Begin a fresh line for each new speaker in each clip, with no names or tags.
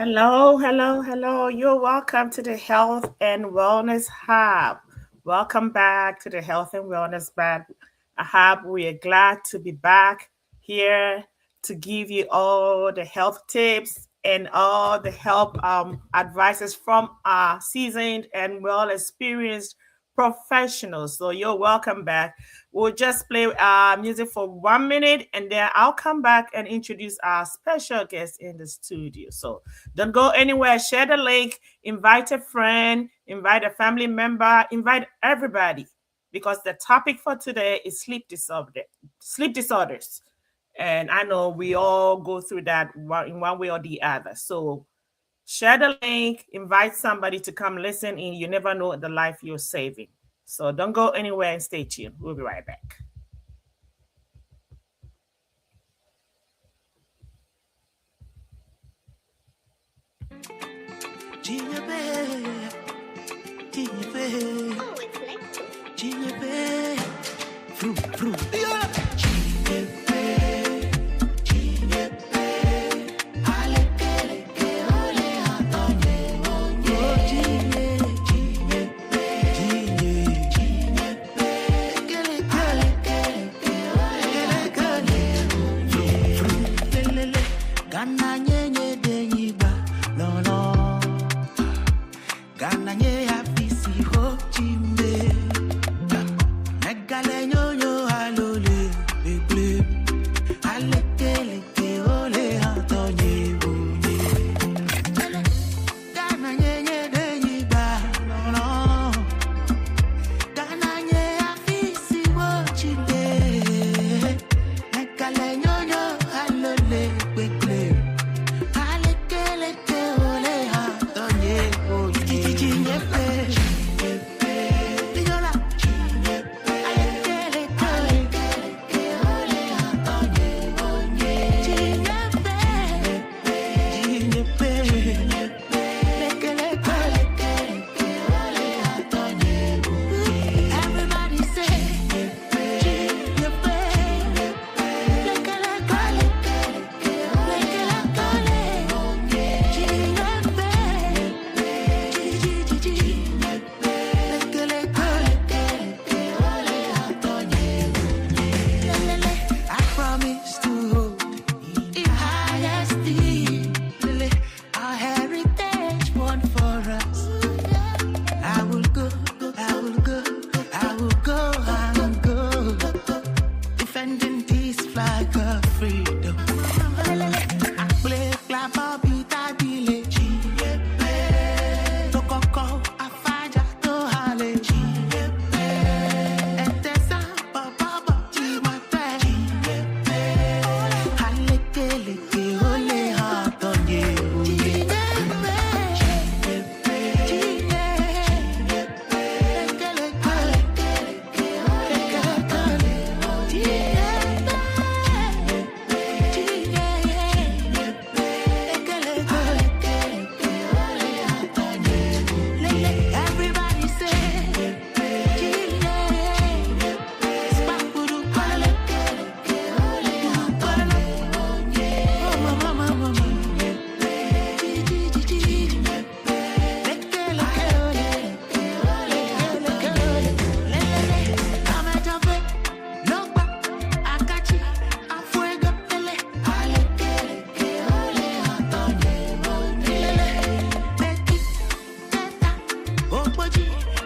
Hello, hello, hello. You're welcome to the Health and Wellness Hub. Welcome back to the Health and Wellness Hub. We are glad to be back here to give you all the health tips and all the help advices from our seasoned and well experienced professionals. So you're welcome back. We'll just play music for 1 minute and then I'll come back and introduce our special guest in the studio. So don't go anywhere. Share the link, invite a friend, invite a family member, invite everybody because the topic for today is sleep disorders. And I know we all go through that in one way or the other. So share the link, invite somebody to come listen in. You never know the life you're saving. So don't go anywhere and stay tuned. We'll be right back.
Hello.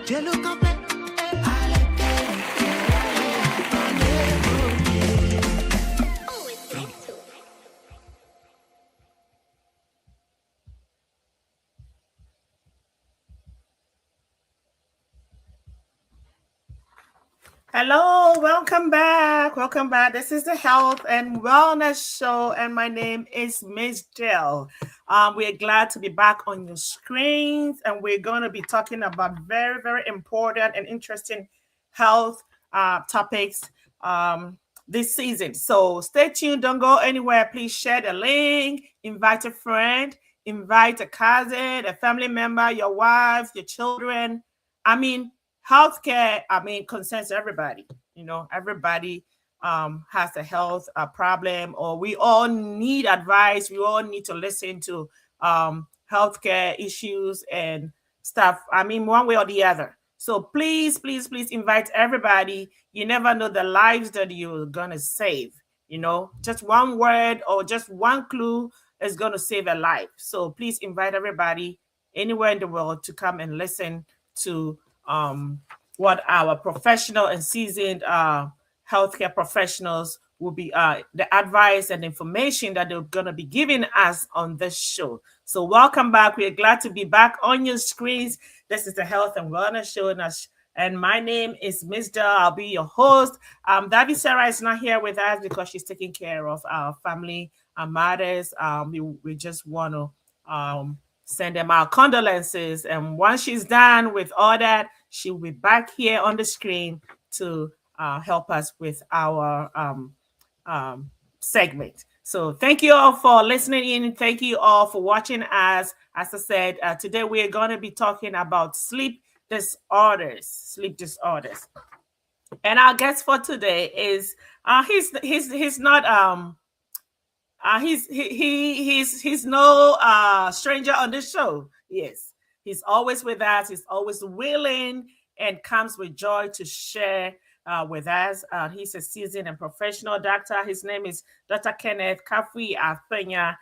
Hello, welcome back. Welcome back. This is the Health and Wellness Show, and my name is Miss Jill. We're glad to be back on your screens, and we're going to be talking about very, very important and interesting health topics this season. So stay tuned. Don't go anywhere. Please share the link, invite a friend, invite a cousin, a family member, your wife, your children. Healthcare, concerns everybody. Everybody has a health problem, or we all need advice. We all need to listen to healthcare issues and stuff. One way or the other. So please, please, please invite everybody. You never know the lives that you're gonna save. Just one word or just one clue is gonna save a life. So please invite everybody anywhere in the world to come and listen to what our professional and seasoned healthcare professionals will be, the advice and information that they're going to be giving us on this show. So welcome back. We're glad to be back on your screens. This is the Health and Wellness Show, and my name is Ms. Jill. I'll be your host. Davi Sarah is not here with us because she's taking care of our family matters. We just want to send them our condolences. And once she's done with all that, she'll be back here on the screen to help us with our segment. So thank you all for listening in. Thank you all for watching us. As I said, today we're going to be talking about sleep disorders. And our guest for today is he's not he's no stranger on this show. Yes, he's always with us. He's always willing and comes with joy to share with us. He's a seasoned and professional doctor. His name is Dr. Kenneth Kafui Afenya.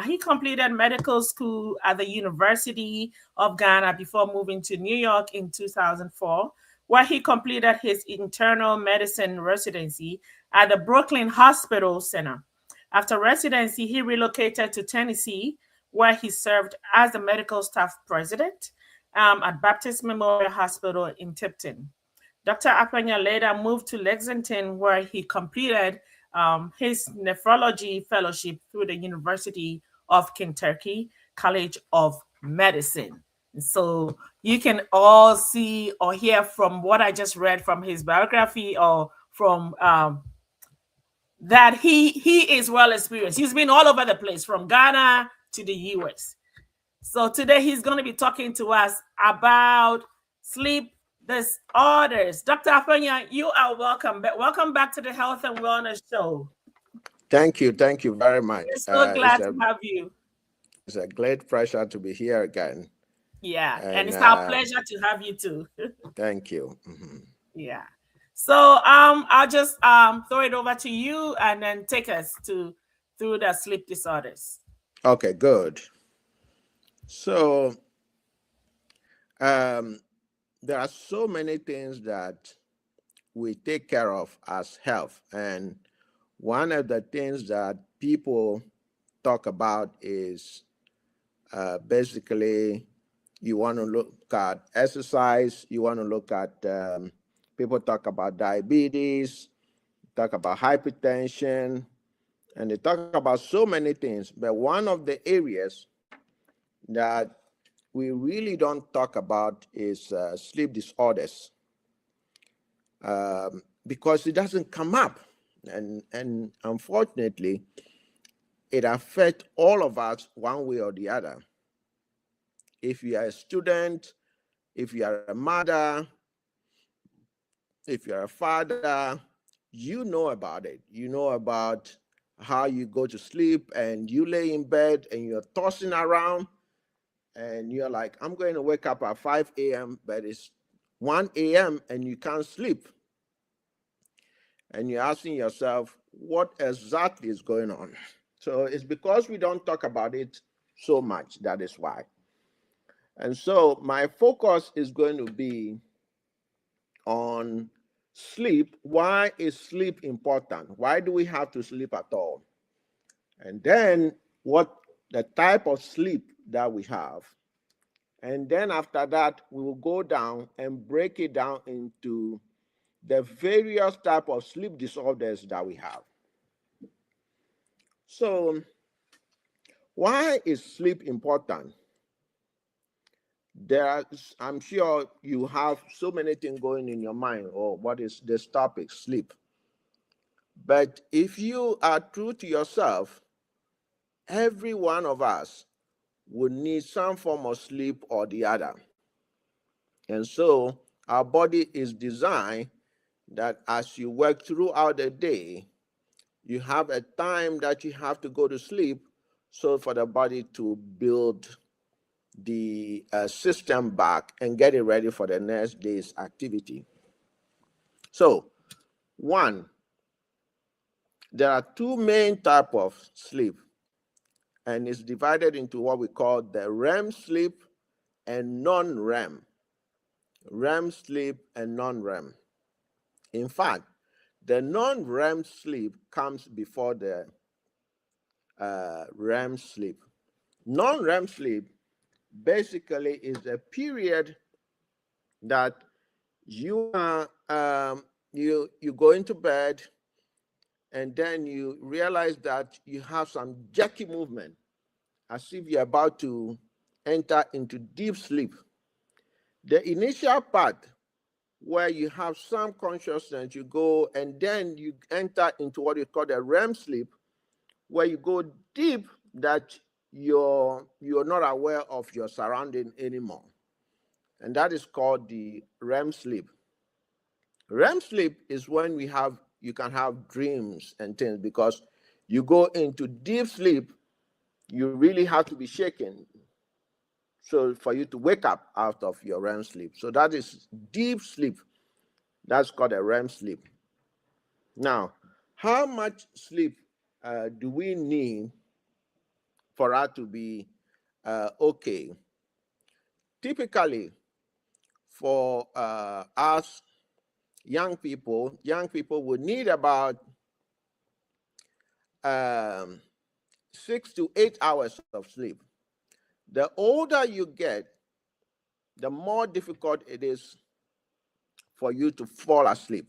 He completed medical school at the University of Ghana before moving to New York in 2004, where he completed his internal medicine residency at the Brooklyn Hospital Center. After residency, he relocated to Tennessee, where he served as the medical staff president at Baptist Memorial Hospital in Tipton. Dr. Afenya later moved to Lexington, where he completed his nephrology fellowship through the University of Kentucky College of Medicine. So you can all see or hear from what I just read from his biography, or from that he is well experienced. He's been all over the place, from Ghana to the US. So today he's going to be talking to us about sleep disorders. Dr. Afenya, you are welcome. Welcome back to the Health and Wellness Show.
Thank you very much.
We're so glad to have you.
It's a great pleasure to be here again.
Yeah, and it's our pleasure to have you too.
Thank you.
Yeah. So I'll just throw it over to you and then take us through the sleep disorders.
Okay, good. So there are so many things that we take care of as health, and one of the things that people talk about is basically you want to look at exercise, you want to look at people talk about diabetes, talk about hypertension, and they talk about so many things. But one of the areas that we really don't talk about is sleep disorders, because it doesn't come up. And unfortunately, it affects all of us one way or the other. If you are a student, if you are a mother, if you're a father, you know about it. You know about how you go to sleep and you lay in bed and you're tossing around and you're like, I'm going to wake up at 5 a.m., but it's 1 a.m. and you can't sleep. And you're asking yourself, what exactly is going on? So it's because we don't talk about it so much. That is why. And so my focus is going to be on sleep. Why is sleep important? Why do we have to sleep at all? And then what the type of sleep that we have. And then after that, we will go down and break it down into the various type of sleep disorders that we have. So why is sleep important? I'm sure you have so many things going in your mind. Oh, what is this topic? Sleep. But if you are true to yourself, every one of us would need some form of sleep or the other. And so our body is designed that as you work throughout the day, you have a time that you have to go to sleep, so for the body to build the system back and get it ready for the next day's activity. So, one, there are two main types of sleep, and it's divided into what we call the REM sleep and non-REM. REM sleep and non-REM. In fact, the non-REM sleep comes before the REM sleep. Non-REM sleep basically is a period that you are you go into bed and then you realize that you have some jerky movement as if you're about to enter into deep sleep. The initial part where you have some consciousness, you go and then you enter into what you call the REM sleep, where you go deep that you're not aware of your surrounding anymore. And that is called the REM sleep. REM sleep is when you can have dreams and things, because you go into deep sleep, you really have to be shaken. So for you to wake up out of your REM sleep. So that is deep sleep. That's called a REM sleep. Now, how much sleep do we need for us to be okay? Typically, for us young people would need about 6 to 8 hours of sleep. The older you get, the more difficult it is for you to fall asleep.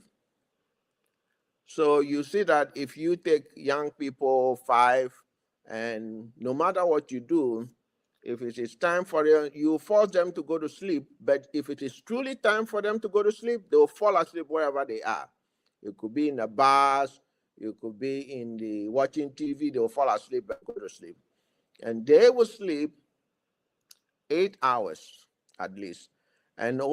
So you see that if you take young people 5, and no matter what you do, if it is time for them, you force them to go to sleep. But if it is truly time for them to go to sleep, they will fall asleep wherever they are. It could be in the bars, you could be in the watching TV, they will fall asleep and go to sleep. And they will sleep 8 hours at least. And the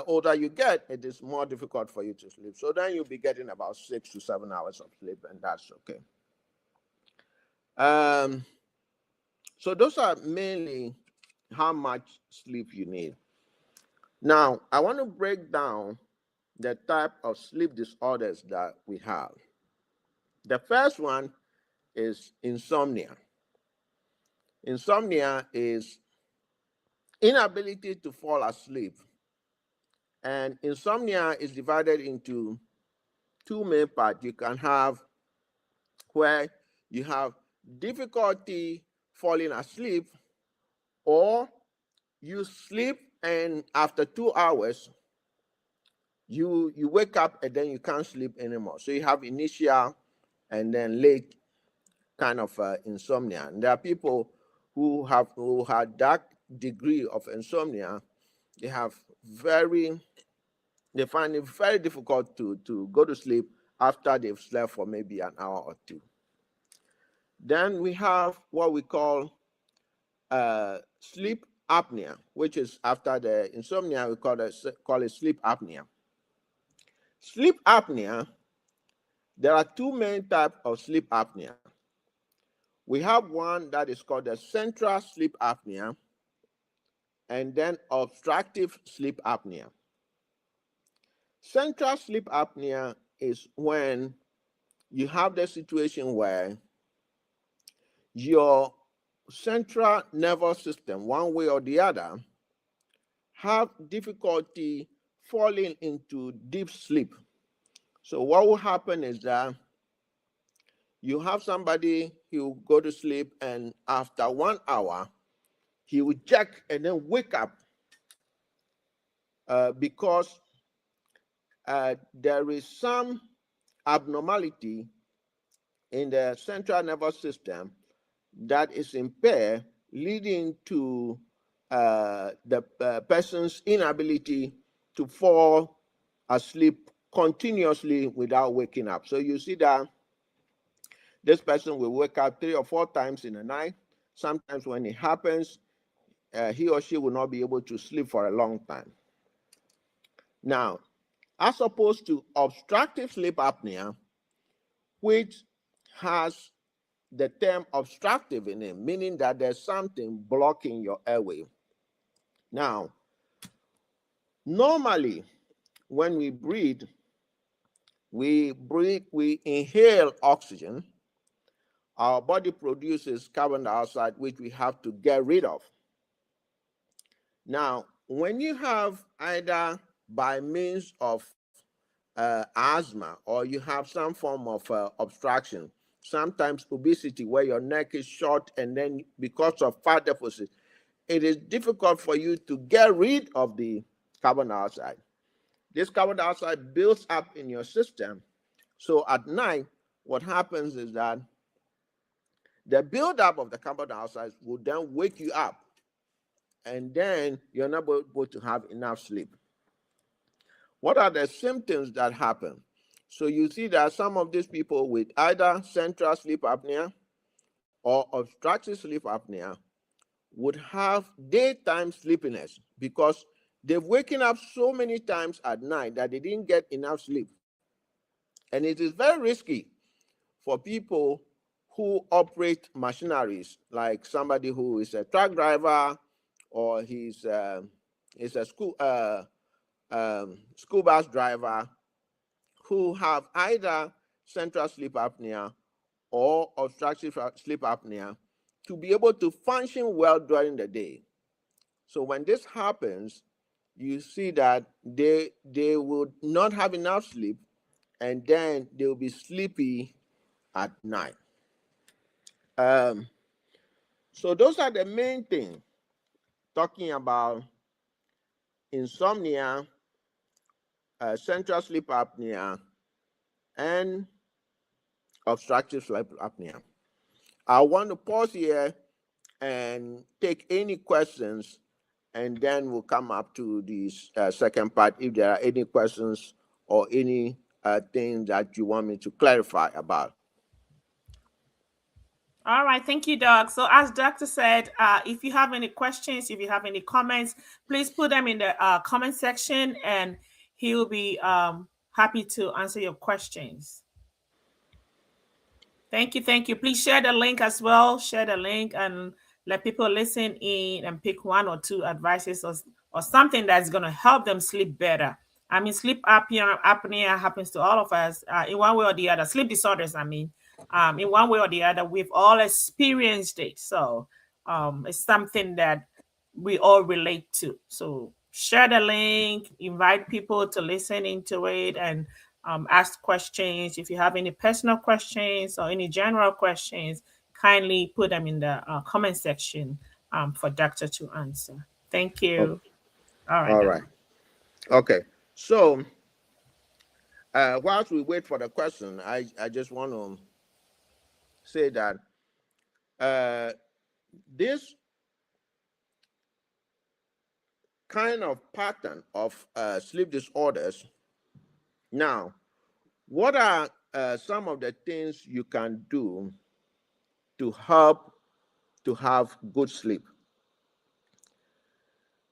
older you get, it is more difficult for you to sleep. So then you'll be getting about 6 to 7 hours of sleep, and that's okay. So those are mainly how much sleep you need. Now, I want to break down the type of sleep disorders that we have. The first one is insomnia. Insomnia is inability to fall asleep. And insomnia is divided into two main parts. You can have where you have difficulty falling asleep, or you sleep and after 2 hours, you wake up and then you can't sleep anymore. So you have initial and then late kind of insomnia. And there are people who had that degree of insomnia. They find it very difficult to go to sleep after they've slept for maybe an hour or two. Then we have what we call sleep apnea, which is after the insomnia, we call it sleep apnea. Sleep apnea, there are two main types of sleep apnea. We have one that is called the central sleep apnea, and then obstructive sleep apnea. Central sleep apnea is when you have the situation where your central nervous system, one way or the other, have difficulty falling into deep sleep. So what will happen is that you have somebody, he will go to sleep, and after 1 hour, he will check and then wake up because there is some abnormality in the central nervous system that is impaired, leading to the person's inability to fall asleep continuously without waking up. So you see that this person will wake up 3 or 4 times in the night. Sometimes when it happens, he or she will not be able to sleep for a long time. Now, as opposed to obstructive sleep apnea, which has the term obstructive in it, meaning that there's something blocking your airway. Now, normally, when we breathe, we inhale oxygen. Our body produces carbon dioxide, which we have to get rid of. Now, when you have either by means of asthma, or you have some form of obstruction, sometimes obesity where your neck is short, and then because of fat deficit, it is difficult for you to get rid of the carbon dioxide. This carbon dioxide builds up in your system. So at night, what happens is that the buildup of the carbon dioxide will then wake you up, and then you're not able to have enough sleep. What are the symptoms that happen? So you see that some of these people with either central sleep apnea or obstructive sleep apnea would have daytime sleepiness because they've waken up so many times at night that they didn't get enough sleep. And it is very risky for people who operate machineries, like somebody who is a truck driver, or he's a school bus driver, who have either central sleep apnea or obstructive sleep apnea, to be able to function well during the day. So when this happens, you see that they would not have enough sleep, and then they will be sleepy at night. So those are the main things, talking about insomnia, central sleep apnea, and obstructive sleep apnea. I want to pause here and take any questions, and then we'll come up to the second part if there are any questions or any things that you want me to clarify about.
All right, thank you, Doug. So as Doctor said, if you have any questions, if you have any comments, please put them in the comment section, and he will be happy to answer your questions. Thank you, thank you. Please share the link as well. Share the link and let people listen in and pick 1 or 2 advices or something that's going to help them sleep better. I mean, sleep apnea happens to all of us in one way or the other. Sleep disorders, I mean, in one way or the other, we've all experienced it. So it's something that we all relate to. So share the link, invite people to listen into it, and ask questions. If you have any personal questions or any general questions, kindly put them in the comment section for Doctor to answer. Thank you.
Okay. All right. Okay. So whilst we wait for the question, I just want to say that this kind of pattern of sleep disorders. Now, what are some of the things you can do to help to have good sleep?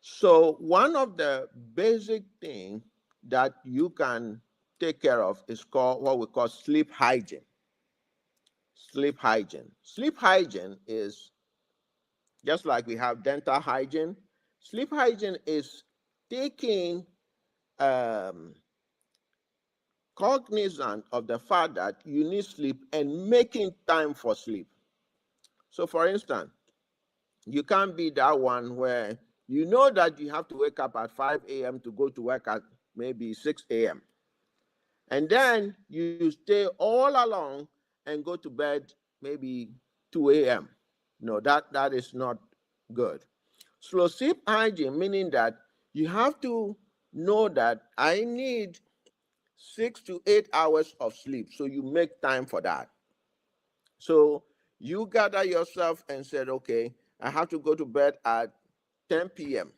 So one of the basic things that you can take care of is called what we call sleep hygiene. Sleep hygiene. Sleep hygiene is just like we have dental hygiene. Sleep hygiene is taking cognizant of the fact that you need sleep and making time for sleep. So for instance, you can't be that one where you know that you have to wake up at 5 a.m. to go to work at maybe 6 a.m. And then you stay all along and go to bed maybe 2 a.m. No, that is not good. Slow sleep hygiene, meaning that you have to know that I need 6 to 8 hours of sleep. So you make time for that. So you gather yourself and said, okay, I have to go to bed at 10 p.m.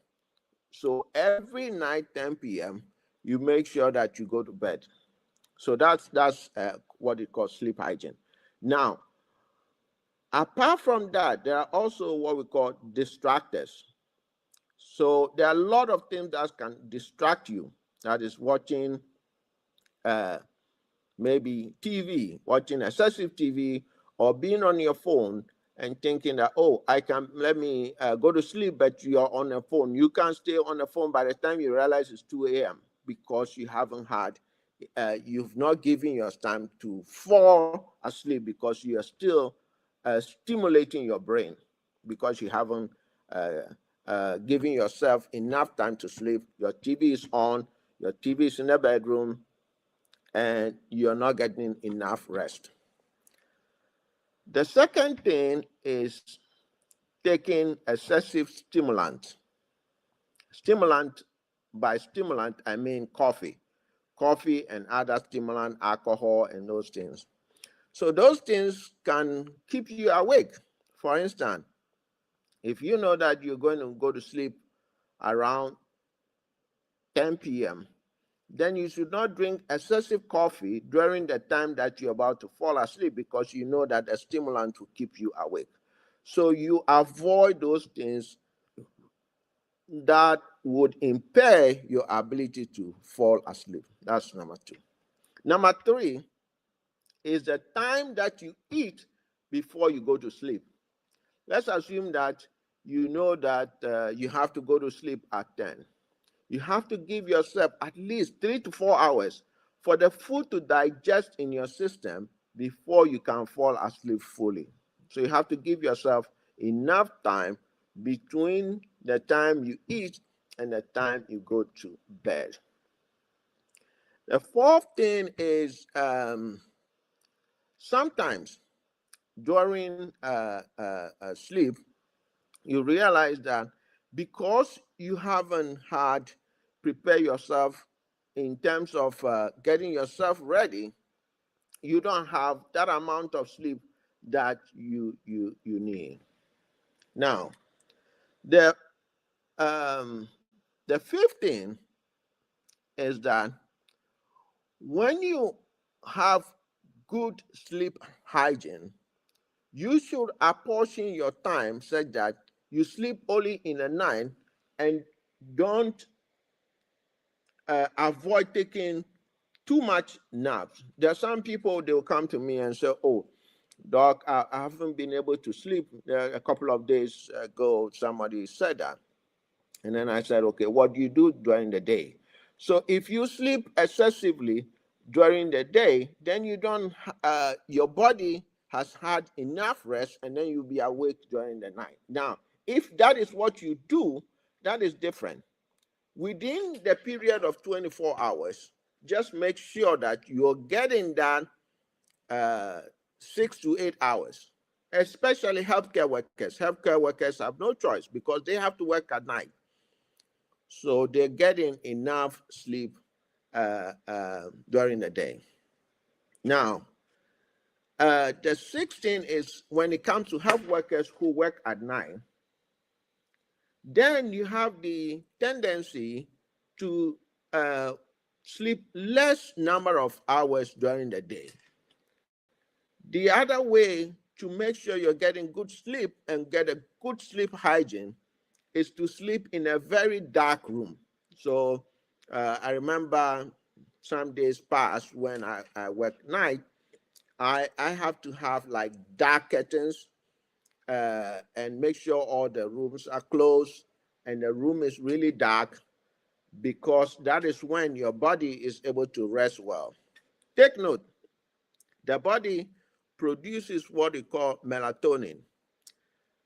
So every night, 10 p.m., you make sure that you go to bed. So that's what it calls sleep hygiene. Now, apart from that, there are also what we call distractors. So there are a lot of things that can distract you. That is watching uh, maybe TV, watching excessive TV, or being on your phone and thinking that, oh, I can, let me go to sleep, but you are on the phone. You can't stay on the phone by the time you realize it's 2 a.m. because you haven't had, you've not given your time to fall asleep because you are still stimulating your brain because you haven't given yourself enough time to sleep. Your TV is on, your TV is in the bedroom, and you're not getting enough rest. The second thing is taking excessive stimulant. Stimulant, by stimulant, I mean coffee. Coffee and other stimulant, alcohol, and those things. So those things can keep you awake. For instance, if you know that you're going to go to sleep around 10 p.m., then you should not drink excessive coffee during the time that you're about to fall asleep because you know that the stimulant will keep you awake. So you avoid those things that would impair your ability to fall asleep. That's number two. Number three is the time that you eat before you go to sleep. Let's assume that you know that you have to go to sleep at 10. You have to give yourself at least 3 to 4 hours for the food to digest in your system before you can fall asleep fully. So you have to give yourself enough time between the time you eat and the time you go to bed. The fourth thing is sometimes during sleep, you realize that because you haven't had prepare yourself in terms of getting yourself ready, you don't have that amount of sleep that you need. Now, the um, the fifth thing is that when you have good sleep hygiene, you should apportion your time such that you sleep only in the night and don't avoid taking too much naps. There are some people, they will come to me and say, oh, doc, I haven't been able to sleep. A couple of days ago, somebody said that. And then I said, okay, what do you do during the day? So if you sleep excessively during the day, then you don't, your body has had enough rest and then you'll be awake during the night. Now, if that is what you do, that is different. Within the period of 24 hours, just make sure that you're getting that 6 to 8 hours, especially healthcare workers. Healthcare workers have no choice because they have to work at night. So they're getting enough sleep during the day. Now, the sixth thing is when it comes to health workers who work at night, then you have the tendency to sleep less number of hours during the day. The other way to make sure you're getting good sleep and get a good sleep hygiene is to sleep in a very dark room. So I remember some days past when I work night, I have to have like dark curtains and make sure all the rooms are closed and the room is really dark because that is when your body is able to rest well. Take note, the body produces what we call melatonin.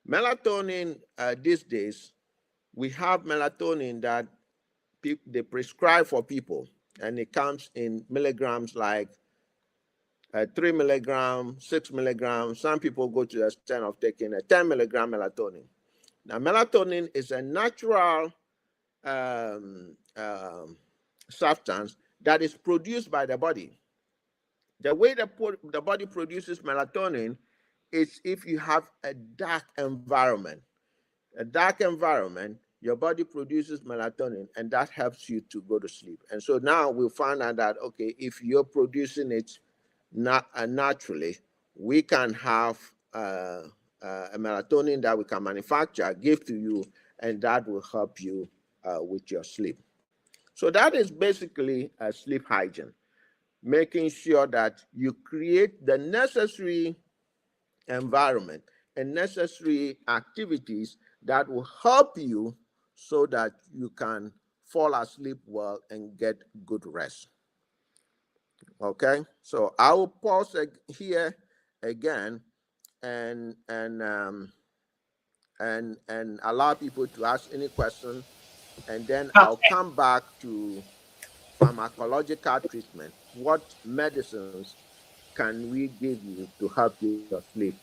Melatonin these days, we have melatonin that they prescribe for people, and it comes in milligrams like 3 milligrams, 6 milligrams. Some people go to the extent of taking a 10 milligram melatonin. Now, melatonin is a natural substance that is produced by the body. The way the body produces melatonin is if you have a dark environment. A dark environment, your body produces melatonin, and that helps you to go to sleep. And so now we found out that, okay, if you're producing it not naturally, we can have a melatonin that we can manufacture, give to you, and that will help you with your sleep. So that is basically a sleep hygiene, making sure that you create the necessary environment and necessary activities that will help you so that you can fall asleep well and get good rest. Okay, so I will pause here again and allow people to ask any question, and then I'll come back to pharmacological treatment. What medicines can we give you to help you sleep?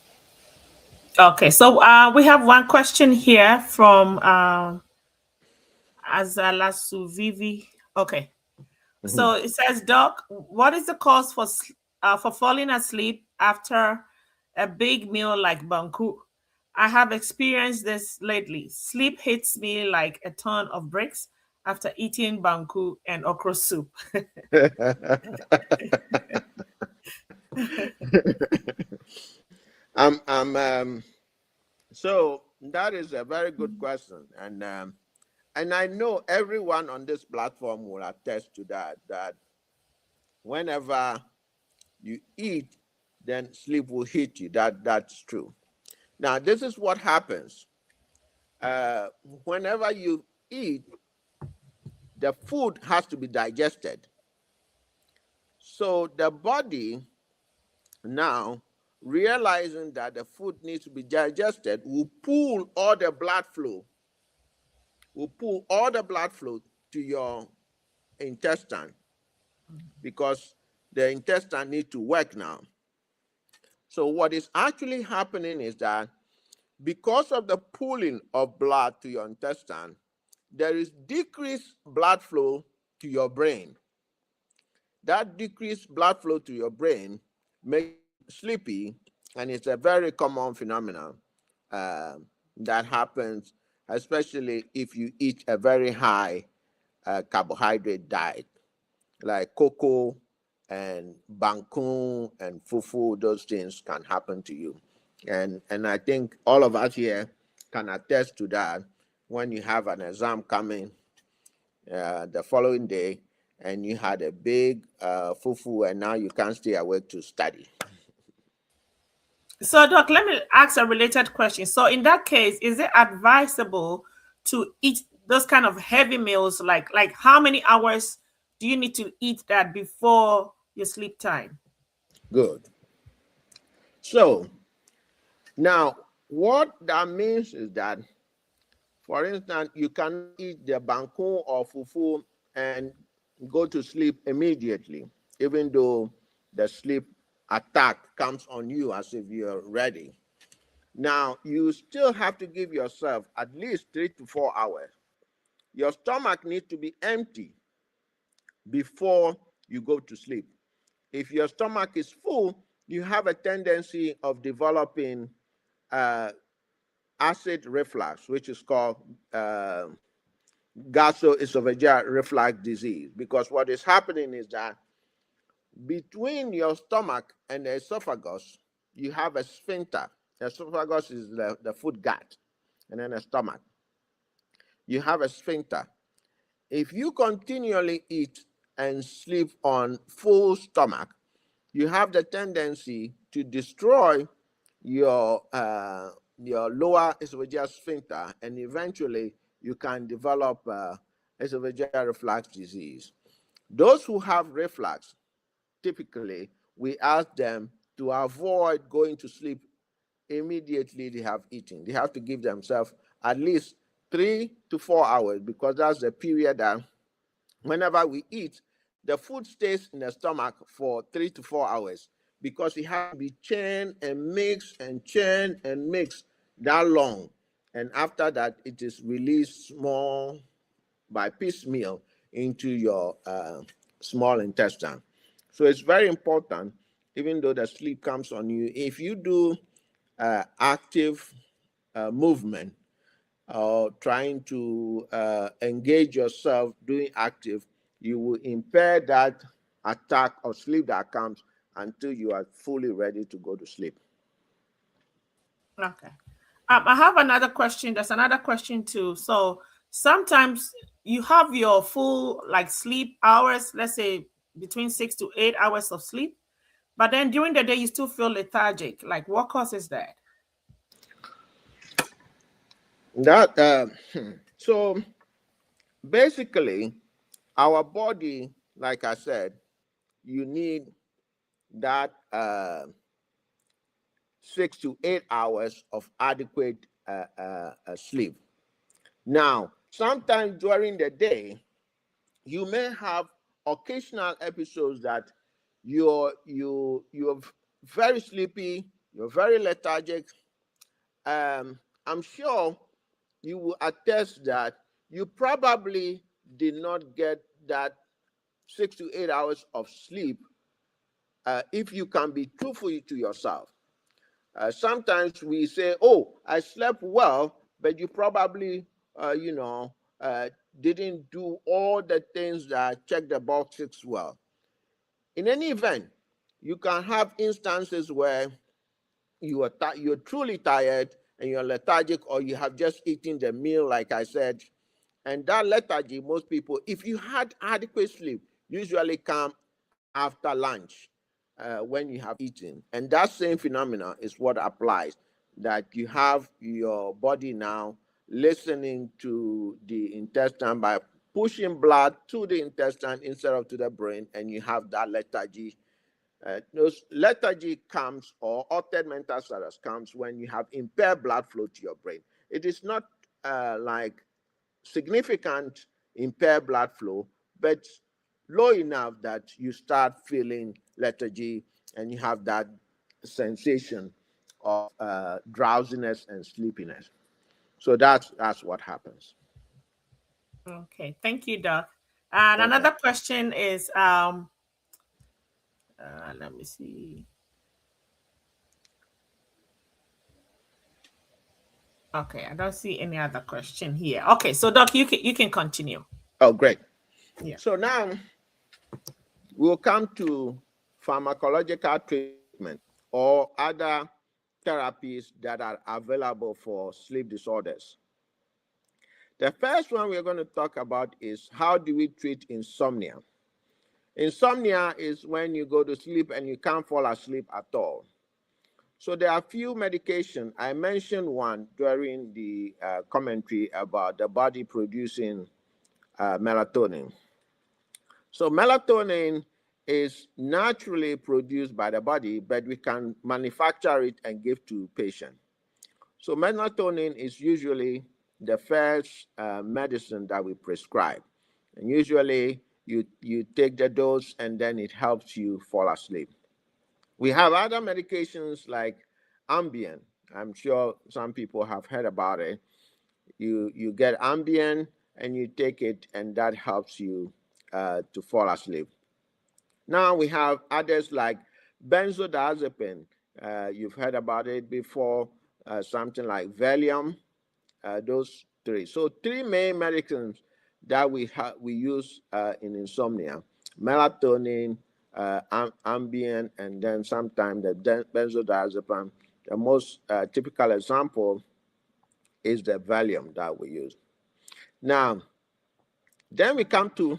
Okay, so we have one question here from Azala Suvivi. Okay, so it says, Doc, what is the cause for falling asleep after a big meal like banku? I have experienced this lately. Sleep hits me like a ton of bricks after eating banku and okra soup.
So that is a very good question, and I know everyone on this platform will attest to that. That whenever you eat, then sleep will hit you. That's true. Now, this is what happens. Whenever you eat, the food has to be digested. So the body now, realizing that the food needs to be digested, will pull all the blood flow, to your intestine, because the intestine needs to work now. So what is actually happening is that because of the pulling of blood to your intestine, there is decreased blood flow to your brain. That decreased blood flow to your brain makes you sleepy, and it's a very common phenomenon that happens, especially if you eat a very high carbohydrate diet, like cocoa and banku and fufu. Those things can happen to you, and I think all of us here can attest to that. When you have an exam coming the following day, and you had a big fufu, and now you can't stay awake to study.
So, Doc, let me ask a related question. So, in that case, is it advisable to eat those kind of heavy meals? Like how many hours do you need to eat that before your sleep time?
Good. So now, what that means is that, for instance, you cannot eat the banku or fufu and go to sleep immediately, even though the sleep attack comes on you as if you're ready. Now, you still have to give yourself at least 3 to 4 hours. Your stomach needs to be empty before you go to sleep. If your stomach is full, you have a tendency of developing acid reflux, which is called gastroesophageal reflux disease, because what is happening is that between your stomach and the esophagus, you have a sphincter. The esophagus is the food gut, and then the stomach. You have a sphincter. If you continually eat and sleep on full stomach, you have the tendency to destroy your lower esophageal sphincter, and eventually you can develop esophageal reflux disease. Those who have reflux, typically, we ask them to avoid going to sleep immediately they have eaten. They have to give themselves at least 3 to 4 hours, because that's the period that whenever we eat, the food stays in the stomach for 3 to 4 hours because it has to be churned and mixed and churned and mixed that long. And after that, it is released small by piecemeal into your small intestine. So it's very important, even though the sleep comes on you, if you do active movement or trying to engage yourself doing active, you will impair that attack of sleep that comes until you are fully ready to go to sleep.
Okay. I have another question. There's another question too. So sometimes you have your full like sleep hours, let's say between 6 to 8 hours of sleep, but then during the day you still feel lethargic. Like what causes that?
That so basically, our body, like I said, you need that 6 to 8 hours of adequate sleep. Now, sometimes during the day, you may have occasional episodes that you're very sleepy, you're very lethargic. I'm sure you will attest that you probably did not get that 6 to 8 hours of sleep if you can be truthful to yourself. Sometimes we say, "Oh, I slept well," but you probably, didn't do all the things that check the boxes well. In any event, you can have instances where you're truly tired and you're lethargic, or you have just eaten the meal, like I said, and that lethargy, most people, if you had adequate sleep, usually come after lunch when you have eaten. And that same phenomena is what applies, that you have your body now listening to the intestine by pushing blood to the intestine instead of to the brain, and you have that lethargy. Those lethargy comes, or altered mental status comes, when you have impaired blood flow to your brain. It is not like significant impaired blood flow, but low enough that you start feeling lethargy and you have that sensation of drowsiness and sleepiness. So that's what happens.
Okay, thank you, Doc. And
Okay.
another question is let me see. Okay, I don't see any other question here. Okay, so Doc, you can continue.
Oh, great.
Yeah.
So now we'll come to pharmacological treatment or other therapies that are available for sleep disorders. The first one we're going to talk about is how do we treat insomnia? Insomnia is when you go to sleep and you can't fall asleep at all. So there are a few medications. I mentioned one during the commentary about the body producing melatonin. So melatonin is naturally produced by the body, but we can manufacture it and give to patients. So melatonin is usually the first medicine that we prescribe. And usually you take the dose and then it helps you fall asleep. We have other medications like Ambien. I'm sure some people have heard about it. You get Ambien and you take it, and that helps you to fall asleep. Now we have others like benzodiazepine. You've heard about it before, something like Valium, those three. So three main medicines that we use in insomnia: melatonin, Ambien, and then sometimes the benzodiazepine. The most typical example is the Valium that we use. Now, then we come to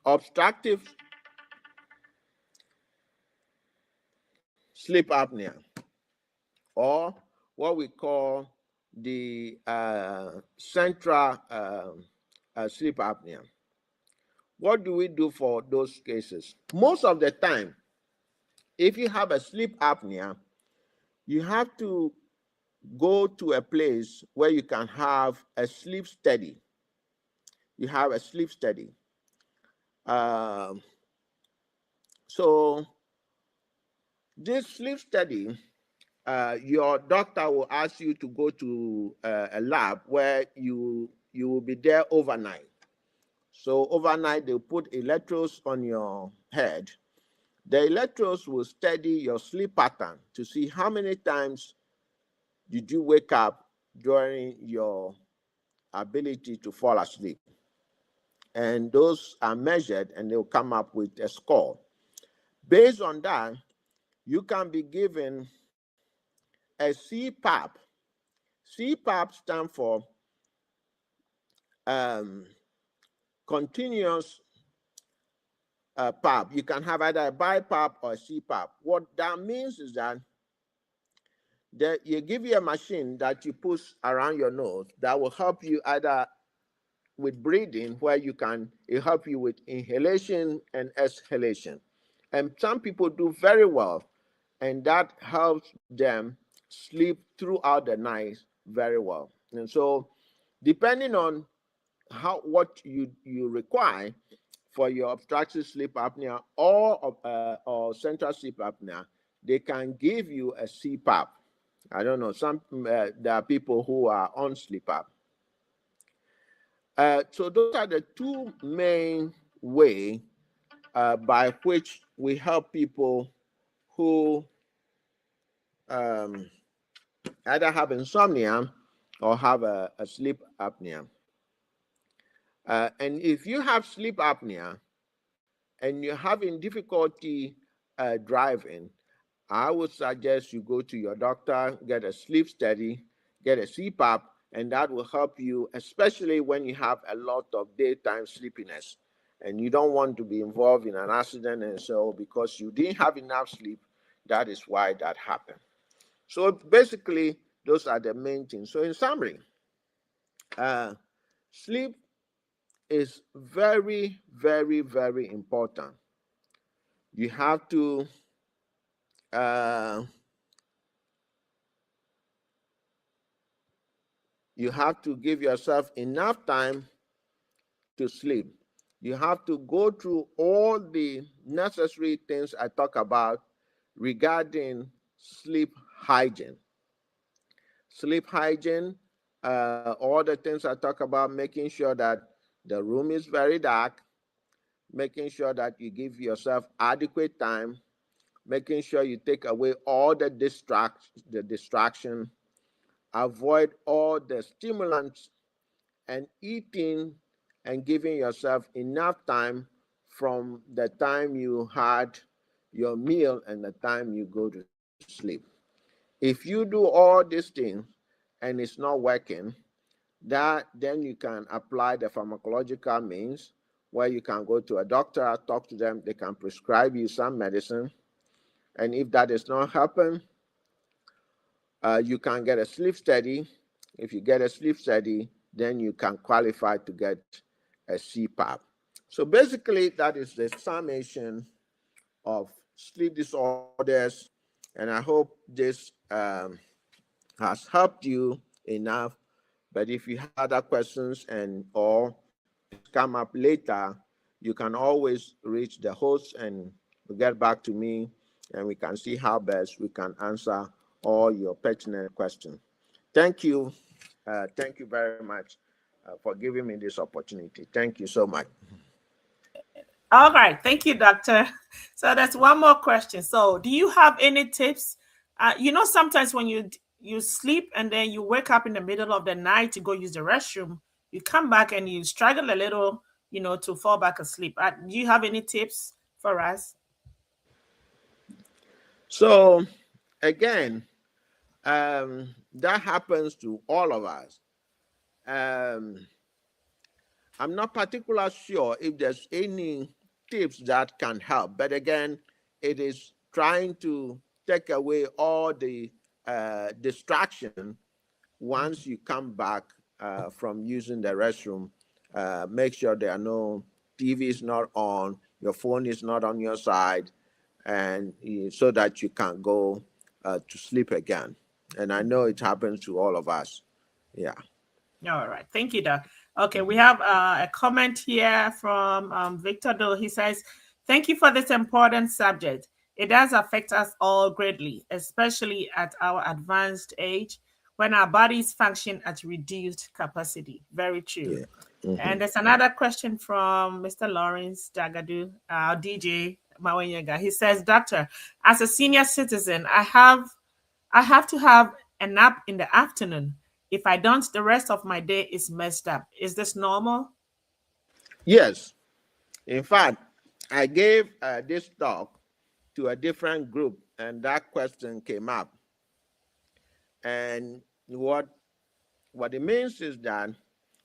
obstructive sleep apnea, or what we call the central sleep apnea. What do we do for those cases? Most of the time, if you have a sleep apnea, you have to go to a place where you can have a sleep study. You have a sleep study. So this sleep study, your doctor will ask you to go to a lab where you will be there overnight. So overnight, they'll put electrodes on your head. The electrodes will study your sleep pattern to see how many times did you wake up during your ability to fall asleep. And those are measured and they'll come up with a score. Based on that, you can be given a CPAP. CPAP stands for continuous PAP. You can have either a BiPAP or a CPAP. What that means is that you give you a machine that you push around your nose that will help you either with breathing, where it help you with inhalation and exhalation. And some people do very well, and that helps them sleep throughout the night very well. And so depending on what you require for your obstructive sleep apnea or central sleep apnea, they can give you a CPAP. I don't know, there are people who are on sleep app. So those are the two main ways by which we help people who either have insomnia or have a sleep apnea. And if you have sleep apnea and you're having difficulty driving, I would suggest you go to your doctor, get a sleep study, get a CPAP, and that will help you, especially when you have a lot of daytime sleepiness and you don't want to be involved in an accident. And so because you didn't have enough sleep, that is why that happened. So basically, those are the main things. So in summary, sleep is very, very, very important. You have to give yourself enough time to sleep. You have to go through all the necessary things I talk about regarding sleep hygiene. Sleep hygiene, all the things I talk about, making sure that the room is very dark, making sure that you give yourself adequate time, making sure you take away all the distraction, avoid all the stimulants, and eating and giving yourself enough time from the time you had your meal and the time you go to sleep. If you do all these things and it's not working, then you can apply the pharmacological means where you can go to a doctor, talk to them, they can prescribe you some medicine. And if that is not helping, you can get a sleep study. If you get a sleep study, then you can qualify to get a CPAP. So basically, that is the summation of sleep disorders. And I hope this has helped you enough. But if you have other questions or come up later, you can always reach the host and get back to me, and we can see how best we can answer all your pertinent questions. Thank you. Thank you very much for giving me this opportunity. Thank you so much.
All right. Thank you, doctor. So that's one more question. So do you have any tips? Sometimes when you sleep and then you wake up in the middle of the night to go use the restroom, you come back and you struggle a little, to fall back asleep. Do you have any tips for us?
So again, that happens to all of us. I'm not particularly sure if there's any tips that can help, but again, it is trying to take away all the distraction once you come back from using the restroom. Make sure there are no TV is not on, your phone is not on your side, and so that you can go to sleep again. And I know it happens to all of us. Yeah.
All right. Thank you, Doc. Okay, we have a comment here from Victor Do. He says, "Thank you for this important subject. It does affect us all greatly, especially at our advanced age when our bodies function at reduced capacity." Very true.
Yeah. Hmm.
And there's another question from Mr. Lawrence Jagadu, DJ Mawanyega. He says, "Doctor, as a senior citizen, I have to have a nap in the afternoon. If I don't, the rest of my day is messed up. Is this normal?"
Yes. In fact, I gave this talk to a different group, and that question came up. And what it means is that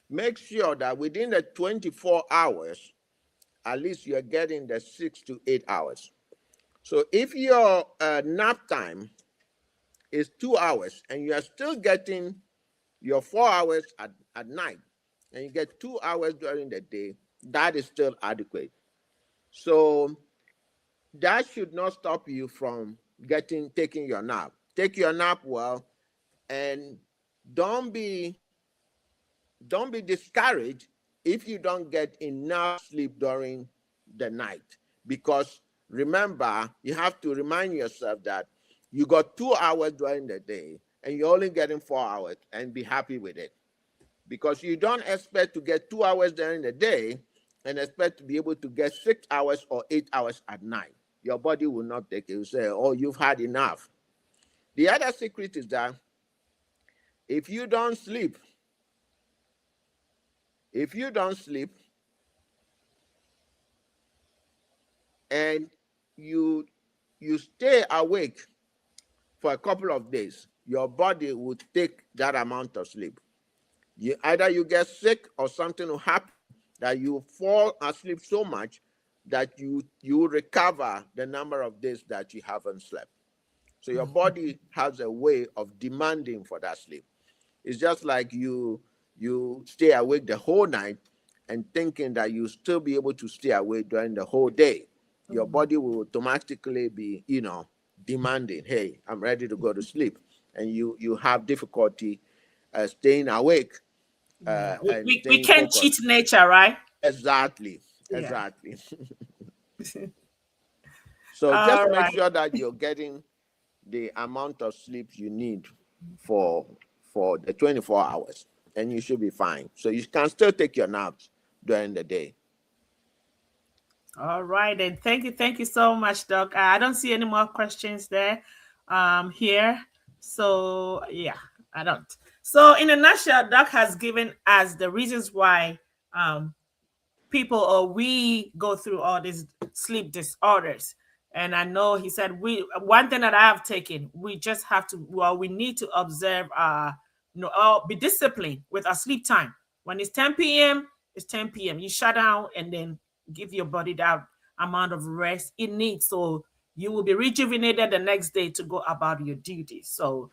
make sure that within the 24 hours, at least you're getting the 6 to 8 hours. So if your nap time is 2 hours and you are still getting your 4 hours at night and you get 2 hours during the day, that is still adequate. So that should not stop you from taking your nap. Take your nap well, and don't be don't be discouraged if you don't get enough sleep during the night, because remember, you have to remind yourself that you got 2 hours during the day and you're only getting 4 hours, and be happy with it, because you don't expect to get 2 hours during the day and expect to be able to get 6 hours or 8 hours at night. Your body will not take it. It will say, oh, you've had enough. The other secret is that if you don't sleep, if you don't sleep and you you stay awake for a couple of days, your body will take that amount of sleep. Either you get sick or something will happen that you fall asleep so much that you recover the number of days that you haven't slept. So your body has a way of demanding for that sleep. It's just like you stay awake the whole night and thinking that you still be able to stay awake during the whole day. Your body will automatically be, demanding, hey, I'm ready to go to sleep. And you have difficulty staying awake
Yeah.
and
We
staying
can't cheat
focused.
nature, right?
Exactly.
Yeah.
Exactly. So just
All
make
right.
sure that you're getting the amount of sleep you need for for the 24 hours, and you should be fine. So you can still take your naps during the day.
All right, and thank you so much, Doc. I don't see any more questions there, here. So yeah, I don't. So in a nutshell, Doc has given us the reasons why people or we go through all these sleep disorders. And I know he said we one thing that I have taken, we just have to we need to observe be disciplined with our sleep time. When it's 10 p.m., it's 10 p.m. You shut down and then give your body that amount of rest it needs, so you will be rejuvenated the next day to go about your duties. So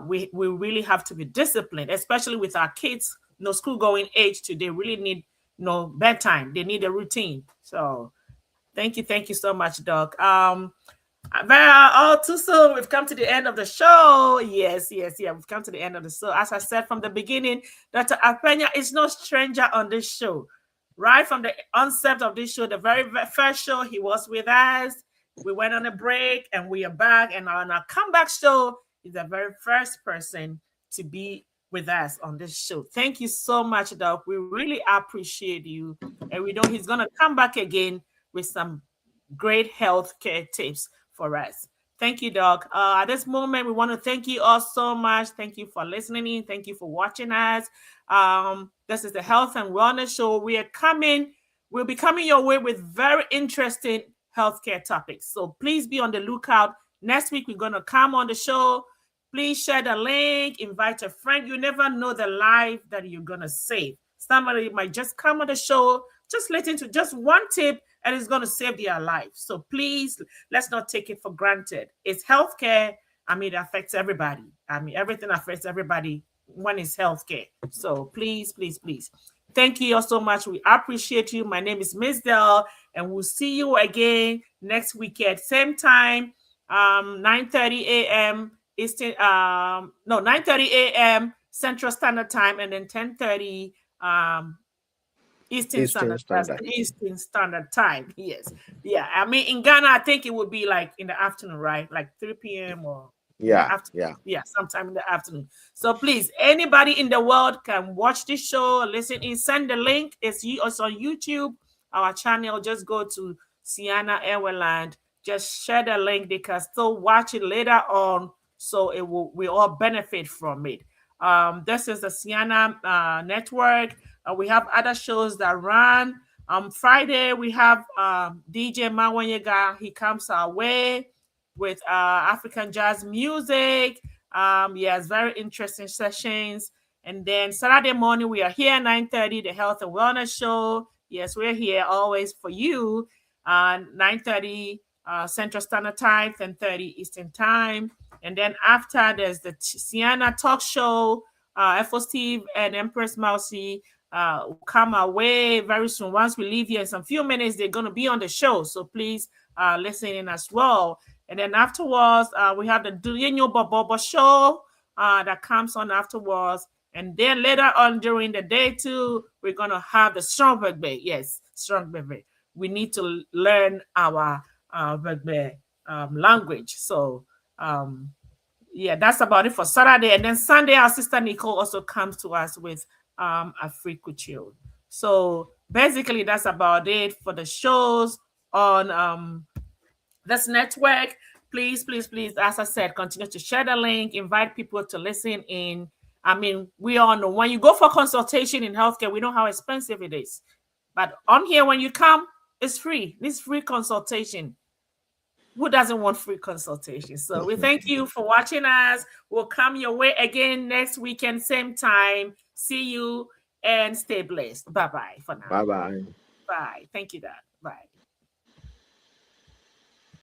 we really have to be disciplined, especially with our kids. School going age today really need bedtime. They need a routine. So thank you so much, Doc. All too soon, we've come to the end of the show. Yes, yeah, we've come to the end of the show. As I said from the beginning, Dr. Apenya is no stranger on this show. Right from the onset of this show, the very first show, he was with us. We went on a break and we are back. And on our comeback show, he's the very first person to be with us on this show. Thank you so much, Doc. We really appreciate you. And we know he's going to come back again with some great health care tips for us. Thank you, Doc. At this moment, we want to thank you all so much. Thank you for listening. Thank you for watching us. This is the Health and Wellness Show. We'll be coming your way with very interesting healthcare topics. So please be on the lookout. Next week, we're going to come on the show. Please share the link, invite a friend. You never know the life that you're going to save. Somebody might just come on the show, just listen to just one tip, and it's going to save their life. So please, let's not take it for granted. It's healthcare. It affects everybody. Everything affects everybody when it's healthcare. So please, please, please. Thank you all so much. We appreciate you. My name is Miss Dell, and we'll see you again next weekend, same time, 9:30 a.m. Eastern, 9:30 a.m. Central Standard Time, and then 10:30 Eastern Standard Time. Yes. Yeah. I mean, in Ghana, I think it would be like in the afternoon, right? Like 3 p.m. or sometime in the afternoon. So please, anybody in the world can watch this show, listen in, send the link. It's on YouTube, our channel. Just go to Siana Eweland. Just share the link. They can still watch it later on, so we all benefit from it. This is the Siana network. We have other shows that run. Friday, we have DJ Mawanyega. He comes our way with African jazz music. Yes, very interesting sessions. And then Saturday morning, we are here at 9:30, the Health and Wellness Show. Yes, we're here always for you. 9:30 Central Standard Time, 10:30 Eastern Time. And then after, there's the Siana Talk Show. FO Steve and Empress Mousy come our way very soon. Once we leave here in some few minutes, they're going to be on the show. So please listen in as well. And then afterwards, we have the Duyenyo Bobobo show that comes on afterwards. And then later on during the day too, we're going to have the Strong Rugby. Yes, Strong Rugby. We need to learn our Rugby language. So, yeah, that's about it for Saturday. And then Sunday, our sister Nicole also comes to us with Africa Chill. So basically, that's about it for the shows on this network. Please, please, please, as I said, continue to share the link, invite people to listen in. I mean, we all know when you go for consultation in healthcare, we know how expensive it is. But on here, when you come, it's free. This free consultation. Who doesn't want free consultation? So we thank you for watching us. We'll come your way again next weekend, same time. See you and stay blessed. Bye-bye for now.
Bye-bye.
Bye. Thank you, Dad. Bye.